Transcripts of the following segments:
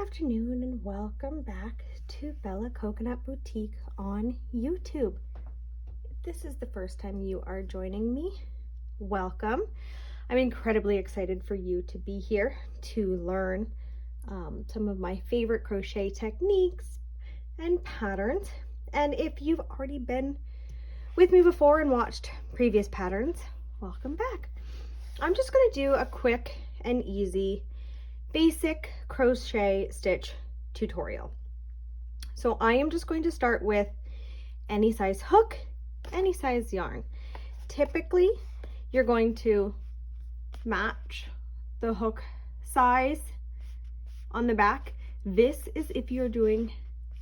afternoon and welcome back to Bella Coconut Boutique on YouTube. If this is the first time you are joining me, welcome. I'm incredibly excited for you to be here to learn some of my favorite crochet techniques and patterns. And if you've already been with me before and watched previous patterns, welcome back. I'm just going to do a quick and easy basic crochet stitch tutorial. So I am just going to start with any size hook, any size yarn. Typically, you're going to match the hook size on the back. This is if you're doing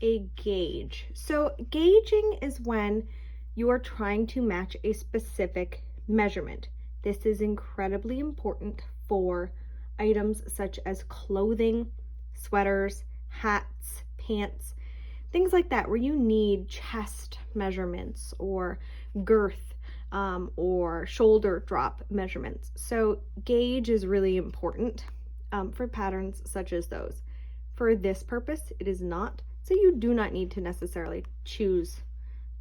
a gauge. So gauging is when you are trying to match a specific measurement. This is incredibly important for items such as clothing, sweaters, hats, pants, things like that, where you need chest measurements or girth or shoulder drop measurements. So gauge is really important for patterns such as those. For this purpose, it is not. So you do not need to necessarily choose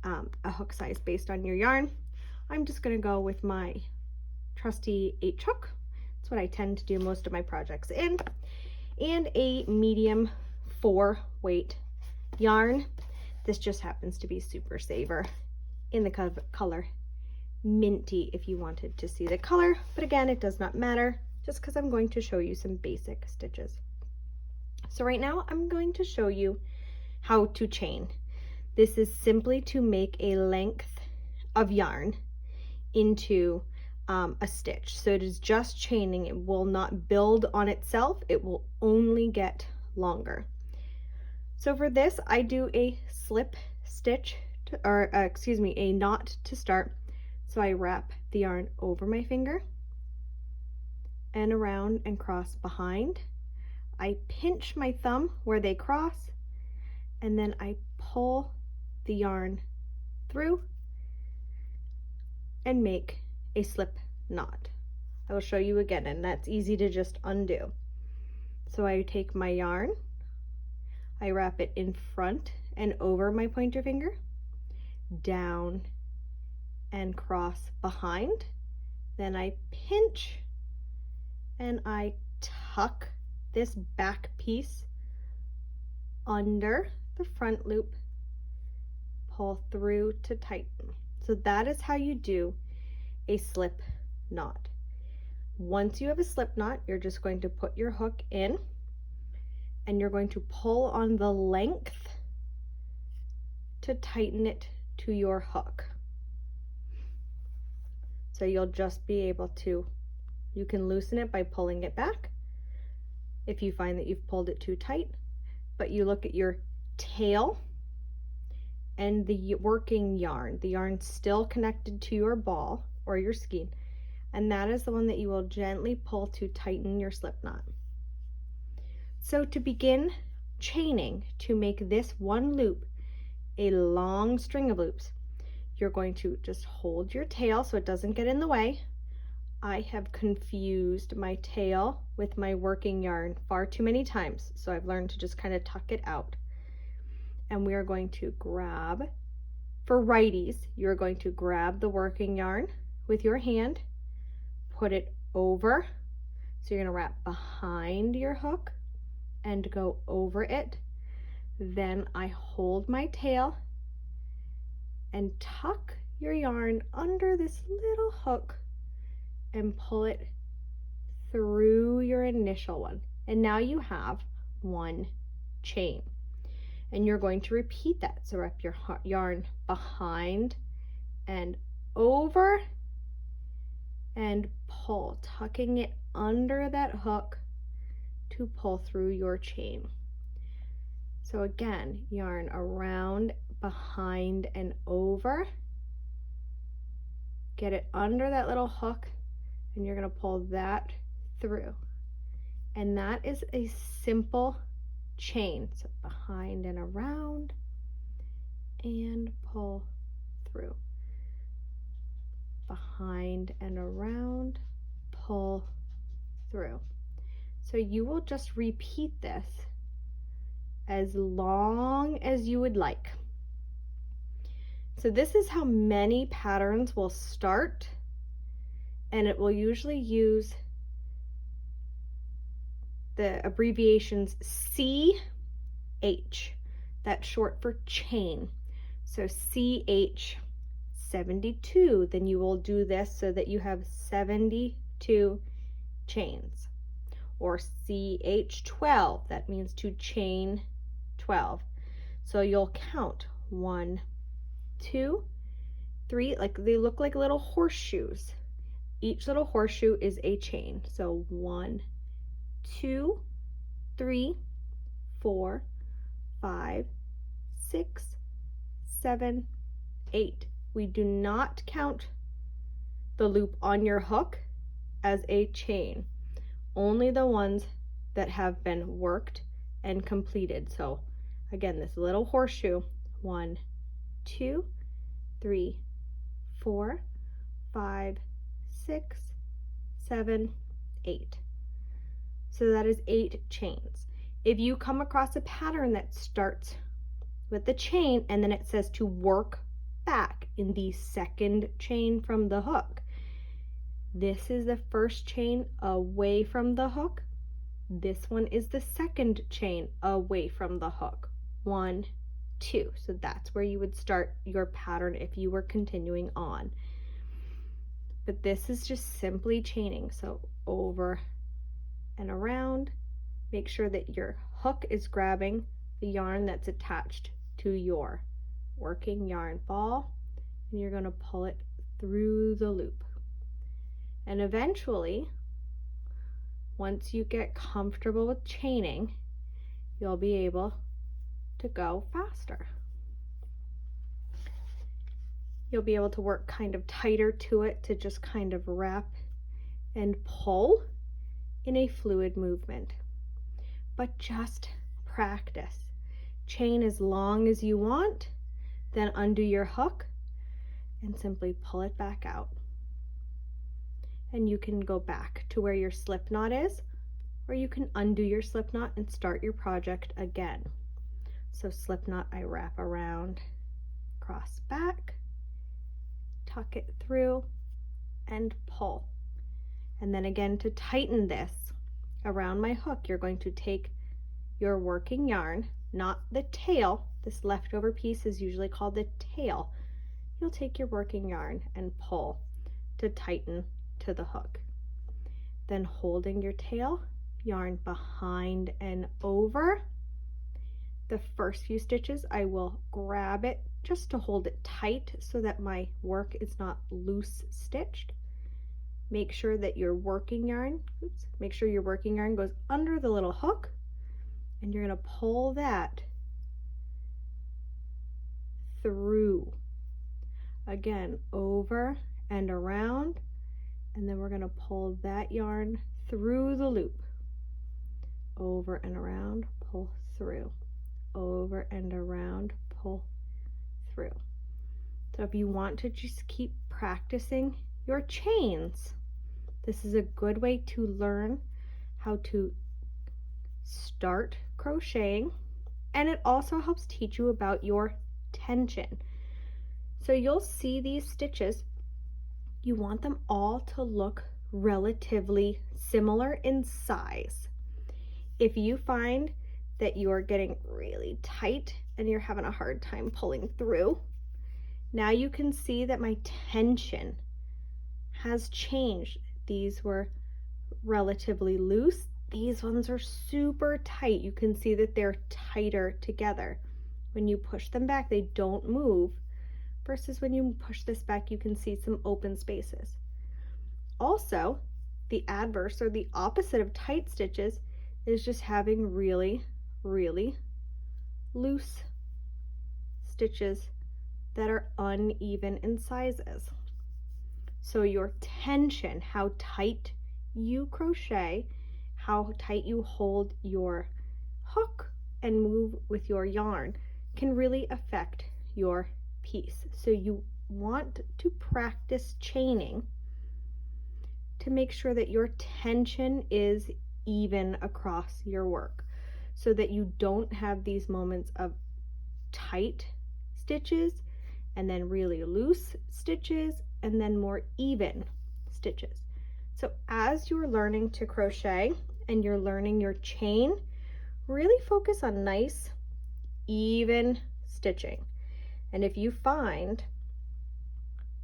a hook size based on your yarn. I'm just going to go with my trusty H hook. That's what I tend to do most of my projects in, and a medium 4 weight yarn. This just happens to be Super Saver in the color Minty if you wanted to see the color, but again, it does not matter just because I'm going to show you some basic stitches. So right now I'm going to show you how to chain. This is simply to make a length of yarn into a stitch. So it is just chaining. It will not build on itself. It will only get longer. So for this, I do a slip stitch, a knot to start. So I wrap the yarn over my finger and around and cross behind. I pinch my thumb where they cross, and then I pull the yarn through and make a slip knot. I will show you again, and that's easy to just undo. So I take my yarn, I wrap it in front and over my pointer finger, down and cross behind, then I pinch and I tuck this back piece under the front loop, pull through to tighten. So that is how you do a slip knot. Once you have a slip knot, you're just going to put your hook in and you're going to pull on the length to tighten it to your hook. So you'll just be able to, you can loosen it by pulling it back if you find that you've pulled it too tight, but you look at your tail and the working yarn, the yarn still connected to your ball or your skein, and that is the one that you will gently pull to tighten your slip knot. So to begin chaining, to make this one loop a long string of loops, you're going to just hold your tail so it doesn't get in the way. I have confused my tail with my working yarn far too many times, so I've learned to just kind of tuck it out. And we are going to grab, for righties, you're going to grab the working yarn with your hand, put it over. So you're going to wrap behind your hook and go over it. Then I hold my tail and tuck your yarn under this little hook and pull it through your initial one. And now you have one chain. And you're going to repeat that. So wrap your yarn behind and over and pull, tucking it under that hook to pull through your chain. So again, yarn around, behind, and over. Get it under that little hook, and you're going to pull that through. And that is a simple chain. So behind and around, and pull through. Behind and around, pull through. So you will just repeat this as long as you would like. So this is how many patterns will start, and it will usually use the abbreviations CH. That's short for chain. So CH 72, then you will do this so that you have 72 chains. Or CH12, that means to chain 12. So you'll count 1, 2, 3, like they look like little horseshoes. Each little horseshoe is a chain. So 1, 2, 3, 4, 5, 6, 7, 8. We do not count the loop on your hook as a chain, only the ones that have been worked and completed. So again, this little horseshoe, 1, 2, 3, 4, 5, 6, 7, 8. So that is 8 chains. If you come across a pattern that starts with the chain and then it says to work back in the second chain from the hook, this is the first chain away from the hook. This one is the second chain away from the hook. 1, 2. So that's where you would start your pattern if you were continuing on. But this is just simply chaining. So over and around. Make sure that your hook is grabbing the yarn that's attached to your working yarn ball, and you're going to pull it through the loop. And eventually, once you get comfortable with chaining, you'll be able to go faster. You'll be able to work kind of tighter to it to just kind of wrap and pull in a fluid movement. But just practice. Chain as long as you want, then undo your hook and simply pull it back out. And you can go back to where your slip knot is, or you can undo your slip knot and start your project again. So slip knot, I wrap around, cross back, tuck it through, and pull. And then again, to tighten this around my hook, you're going to take your working yarn, not the tail. This leftover piece is usually called the tail. You'll take your working yarn and pull to tighten to the hook. Then holding your tail, yarn behind and over. The first few stitches, I will grab it just to hold it tight so that my work is not loose stitched. Make sure that your working yarn, goes under the little hook, and you're going to pull that through. Again, over and around, and then we're going to pull that yarn through the loop. Over and around, pull through. Over and around, pull through. So if you want to just keep practicing your chains, this is a good way to learn how to start crocheting, and it also helps teach you about your tension. So you'll see these stitches, you want them all to look relatively similar in size. If you find that you're getting really tight and you're having a hard time pulling through, now you can see that my tension has changed. These were relatively loose. These ones are super tight. You can see that they're tighter together. When you push them back, they don't move, versus when you push this back, you can see some open spaces. Also, the adverse or the opposite of tight stitches is just having really, really loose stitches that are uneven in sizes. So your tension, how tight you crochet, how tight you hold your hook and move with your yarn, can really affect your piece. So you want to practice chaining to make sure that your tension is even across your work. so that you don't have these moments of tight stitches and then really loose stitches and then more even stitches. So as you're learning to crochet and you're learning your chain, really focus on nice, even stitching. And if you find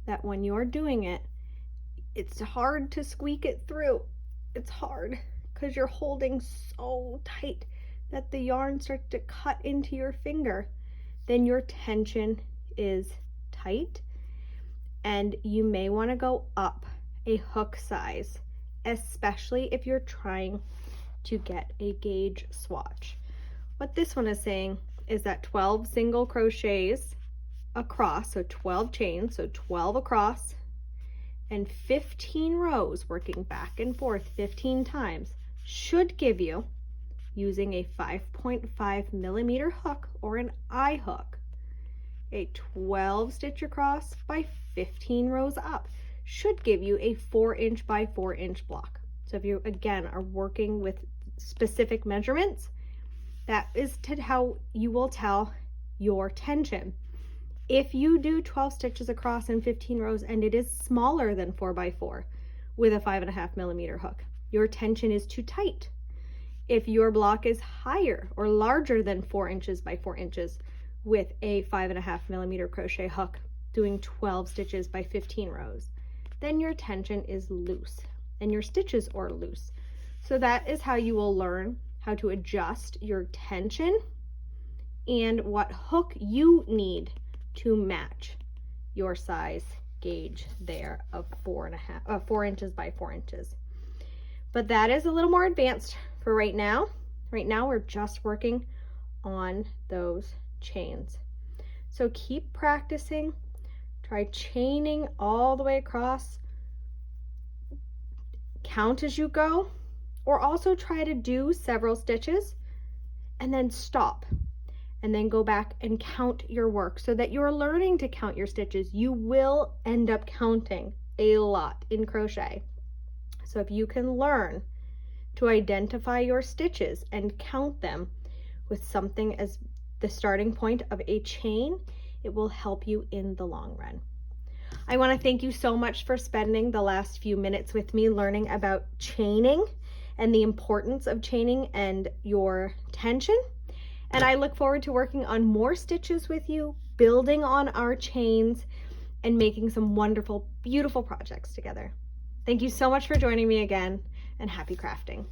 that when you're doing it, it's hard to squeak it through, it's hard because you're holding so tight that the yarn starts to cut into your finger, then your tension is tight and you may want to go up a hook size, especially if you're trying to get a gauge swatch. What this one is saying is that 12 single crochets across, so 12 chains, so 12 across, and 15 rows working back and forth 15 times should give you, using a 5.5 millimeter hook or an eye hook, a 12 stitch across by 15 rows up should give you a 4" by 4" block. So if you again are working with specific measurements, that is how you will tell your tension. If you do 12 stitches across and 15 rows and it is smaller than 4x4 with a 5.5 millimeter hook, your tension is too tight. If your block is higher or larger than 4" by 4" with a 5.5 millimeter crochet hook doing 12 stitches by 15 rows, then your tension is loose and your stitches are loose. So that is how you will learn how to adjust your tension and what hook you need to match your size gauge there of 4" by 4". But that is a little more advanced for right now. Right now we're just working on those chains. So keep practicing, try chaining all the way across, count as you go, or also try to do several stitches and then stop and then go back and count your work so that you're learning to count your stitches. You will end up counting a lot in crochet. So if you can learn to identify your stitches and count them with something as the starting point of a chain, it will help you in the long run. I want to thank you so much for spending the last few minutes with me learning about chaining and the importance of chaining and your tension. And I look forward to working on more stitches with you, building on our chains, and making some wonderful, beautiful projects together. Thank you so much for joining me again, and happy crafting.